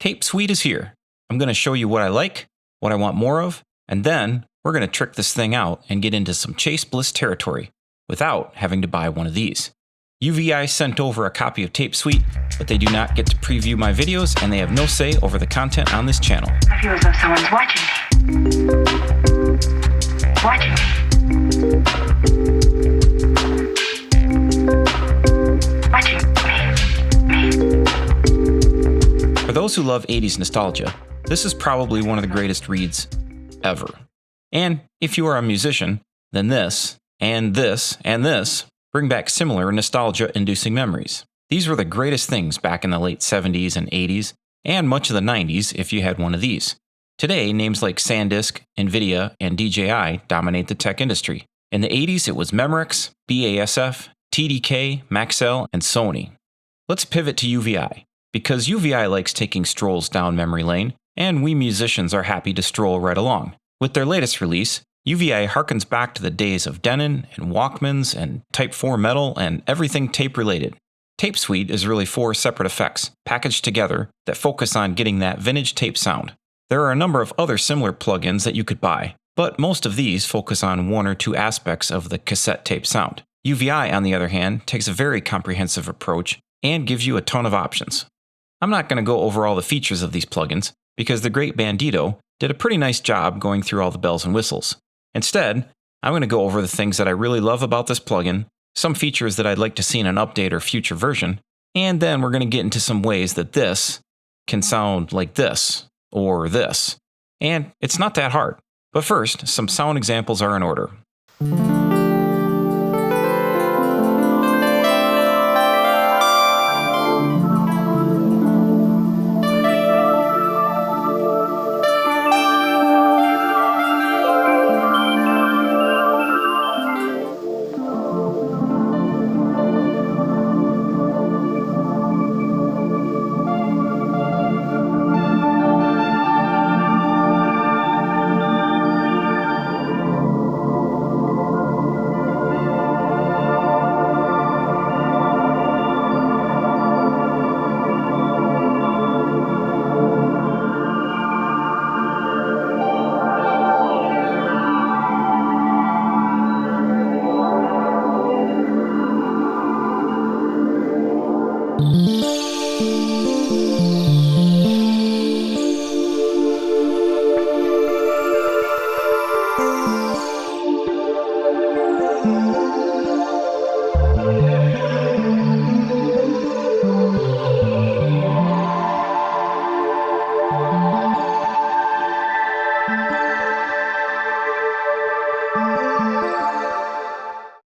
Tape Suite is here. I'm going to show you what I like, what I want more of, and then we're going to trick this thing out and get into some Chass Bliss territory without having to buy one of these. UVI sent over a copy of Tape Suite, but they do not get to preview my videos and they have no say over the content on this channel. I feel as though someone's watching me. Watching me. Watching me. For those who love 80s nostalgia, this is probably one of the greatest reads ever. And if you are a musician, then this, and this, and this bring back similar nostalgia-inducing memories. These were the greatest things back in the late 70s and 80s, and much of the 90s if you had one of these. Today, names like SanDisk, NVIDIA, and DJI dominate the tech industry. In the 80s, it was Memorex, BASF, TDK, Maxell, and Sony. Let's pivot to UVI, because UVI likes taking strolls down memory lane, and we musicians are happy to stroll right along. With their latest release, UVI harkens back to the days of Denon and Walkmans and Type 4 metal and everything tape related. Tape Suite is really 4 separate effects packaged together that focus on getting that vintage tape sound. There are a number of other similar plugins that you could buy, but most of these focus on 1 or 2 aspects of the cassette tape sound. UVI, on the other hand, takes a very comprehensive approach and gives you a ton of options. I'm not going to go over all the features of these plugins because the great Bandito did a pretty nice job going through all the bells and whistles. Instead, I'm going to go over the things that I really love about this plugin, some features that I'd like to see in an update or future version, and then we're going to get into some ways that this can sound like this, or this. And it's not that hard. But first, some sound examples are in order.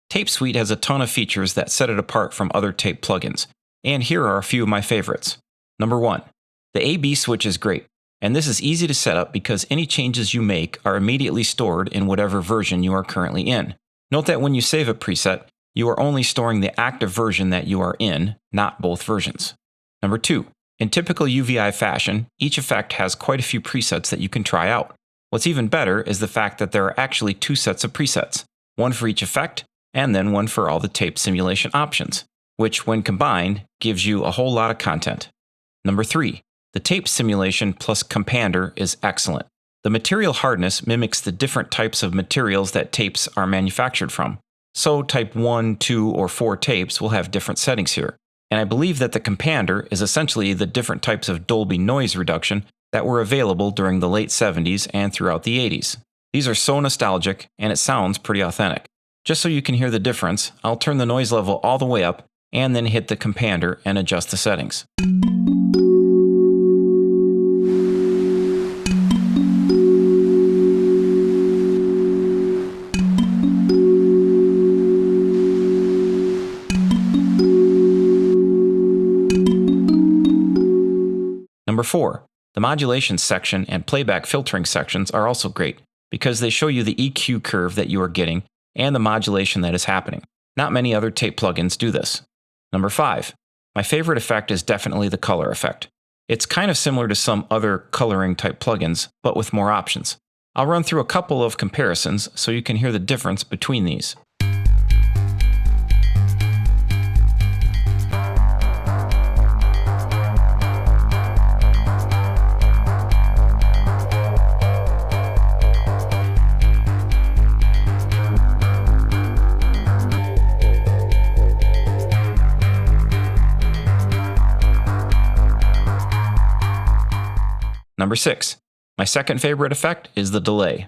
Tape Suite has a ton of features that set it apart from other tape plugins, and here are a few of my favorites. Number 1, the A/B switch is great, and this is easy to set up because any changes you make are immediately stored in whatever version you are currently in. Note that when you save a preset, you are only storing the active version that you are in, not both versions. Number 2, in typical UVI fashion, each effect has quite a few presets that you can try out. What's even better is the fact that there are actually 2 sets of presets, one for each effect, and then one for all the tape simulation options, which when combined gives you a whole lot of content. Number 3, the tape simulation plus compander is excellent. The material hardness mimics the different types of materials that tapes are manufactured from. So type 1, 2, or 4 tapes will have different settings here. And I believe that the compander is essentially the different types of Dolby noise reduction that were available during the late 70s and throughout the 80s. These are so nostalgic and it sounds pretty authentic. Just so you can hear the difference, I'll turn the noise level all the way up and then hit the compander and adjust the settings. Number 4, the modulation section and playback filtering sections are also great because they show you the EQ curve that you are getting and the modulation that is happening. Not many other tape plugins do this. Number 5, my favorite effect is definitely the color effect. It's kind of similar to some other coloring type plugins, but with more options. I'll run through a couple of comparisons so you can hear the difference between these. Number 6. My second favorite effect is the delay.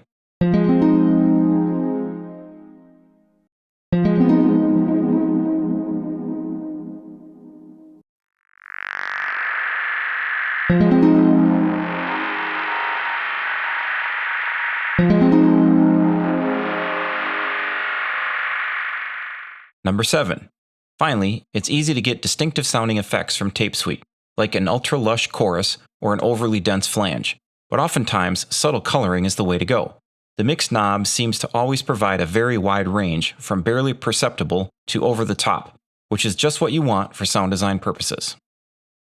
Number 7. Finally, it's easy to get distinctive sounding effects from Tape Suite, like an ultra-lush chorus or an overly dense flange, but oftentimes subtle coloring is the way to go. The mix knob seems to always provide a very wide range from barely perceptible to over the top, which is just what you want for sound design purposes.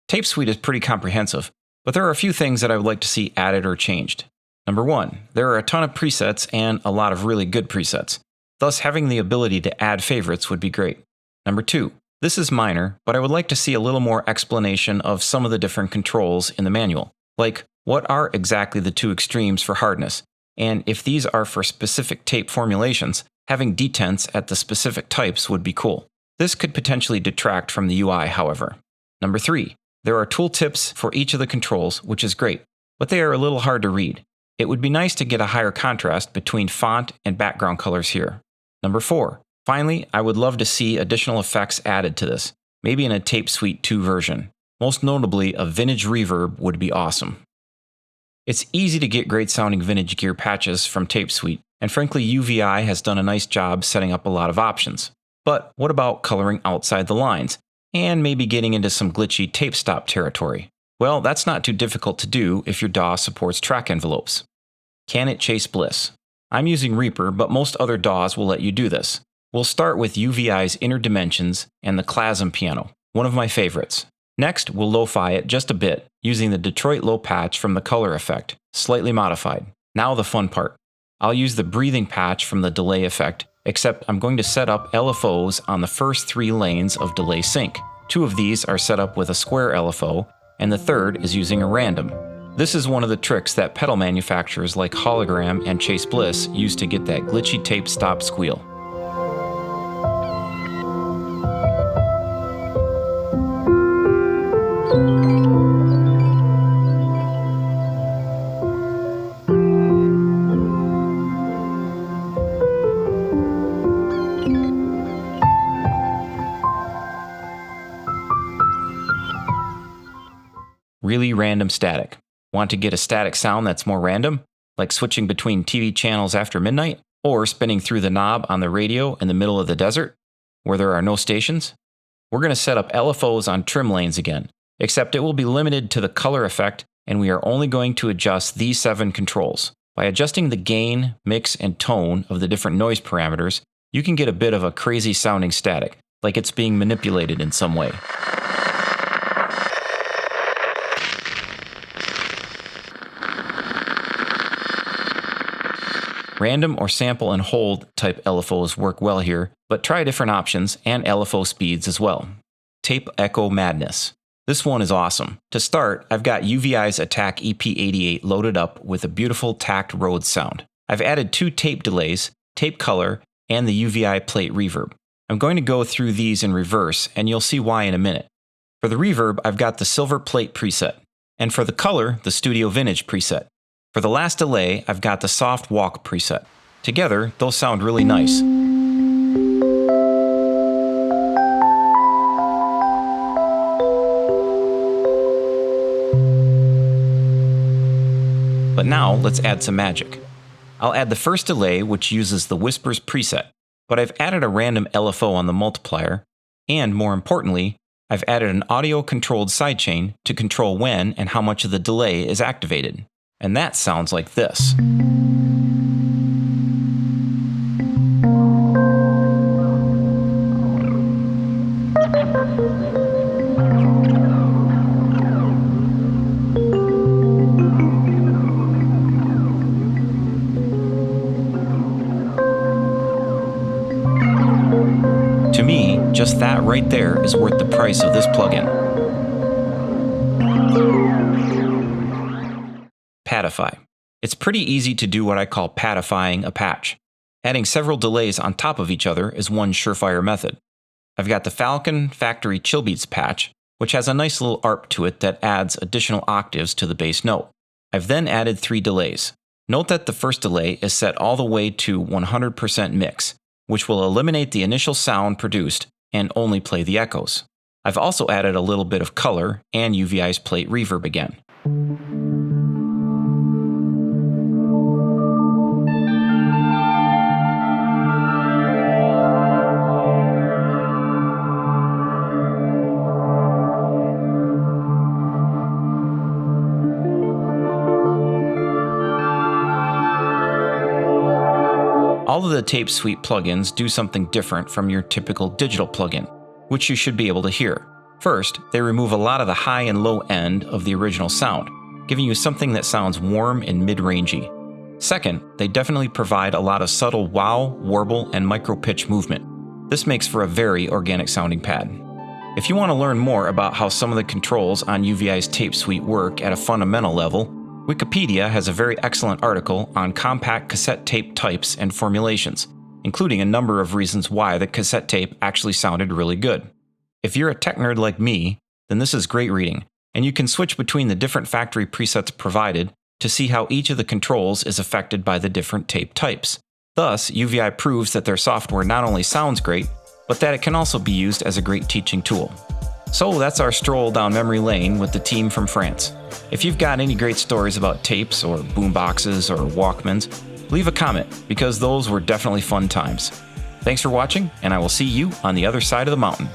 Tape Suite is pretty comprehensive, but there are a few things that I would like to see added or changed. Number 1, there are a ton of presets and a lot of really good presets. Thus, having the ability to add favorites would be great. Number 2, this is minor, but I would like to see a little more explanation of some of the different controls in the manual, like what are exactly the two extremes for hardness, and if these are for specific tape formulations, having detents at the specific types would be cool. This could potentially detract from the UI, however. Number 3, there are tooltips for each of the controls, which is great, but they are a little hard to read. It would be nice to get a higher contrast between font and background colors here. Number 4, finally, I would love to see additional effects added to this, maybe in a Tape Suite 2 version. Most notably, a vintage reverb would be awesome. It's easy to get great sounding vintage gear patches from Tape Suite, and frankly UVI has done a nice job setting up a lot of options. But what about coloring outside the lines, and maybe getting into some glitchy tape stop territory? Well, that's not too difficult to do if your DAW supports track envelopes. Can it chase bliss? I'm using Reaper, but most other DAWs will let you do this. We'll start with UVI's Inner Dimensions and the Klasm piano, one of my favorites. Next, we'll lo-fi it just a bit, using the Detroit low patch from the color effect, slightly modified. Now the fun part. I'll use the breathing patch from the delay effect, except I'm going to set up LFOs on the first 3 lanes of delay sync. 2 of these are set up with a square LFO, and the third is using a random. This is one of the tricks that pedal manufacturers like Hologram and Chass Bliss use to get that glitchy tape stop squeal. Really random static. Want to get a static sound that's more random, like switching between TV channels after midnight, or spinning through the knob on the radio in the middle of the desert, where there are no stations? We're going to set up LFOs on trim lanes again, except it will be limited to the color effect, and we are only going to adjust these 7 controls. By adjusting the gain, mix, and tone of the different noise parameters, you can get a bit of a crazy sounding static, like it's being manipulated in some way. Random or sample and hold type LFOs work well here, but try different options and LFO speeds as well. Tape Echo Madness. This one is awesome. To start, I've got UVI's Attack EP88 loaded up with a beautiful tacked Rhodes sound. I've added 2 tape delays, tape color, and the UVI plate reverb. I'm going to go through these in reverse, and you'll see why in a minute. For the reverb, I've got the silver plate preset, and for the color, the Studio Vintage preset. For the last delay, I've got the soft walk preset. Together, those sound really nice. But now, let's add some magic. I'll add the first delay, which uses the Whispers preset, but I've added a random LFO on the multiplier, and more importantly, I've added an audio-controlled sidechain to control when and how much of the delay is activated. And that sounds like this. To me, just that right there is worth the price of this plugin. Padify. It's pretty easy to do what I call padifying a patch. Adding several delays on top of each other is one surefire method. I've got the Falcon Factory Chill Beats patch, which has a nice little arp to it that adds additional octaves to the bass note. I've then added 3 delays. Note that the first delay is set all the way to 100% mix, which will eliminate the initial sound produced and only play the echoes. I've also added a little bit of color and UVI's plate reverb again. All of the Tape Suite plugins do something different from your typical digital plugin, which you should be able to hear. First, they remove a lot of the high and low end of the original sound, giving you something that sounds warm and mid-rangey. Second, they definitely provide a lot of subtle wow, warble, and micro-pitch movement. This makes for a very organic sounding pad. If you want to learn more about how some of the controls on UVI's Tape Suite work at a fundamental level, Wikipedia has a very excellent article on compact cassette tape types and formulations, including a number of reasons why the cassette tape actually sounded really good. If you're a tech nerd like me, then this is great reading, and you can switch between the different factory presets provided to see how each of the controls is affected by the different tape types. Thus, UVI proves that their software not only sounds great, but that it can also be used as a great teaching tool. So that's our stroll down memory lane with the team from France. If you've got any great stories about tapes or boomboxes or Walkmans, leave a comment, because those were definitely fun times. Thanks for watching, and I will see you on the other side of the mountain.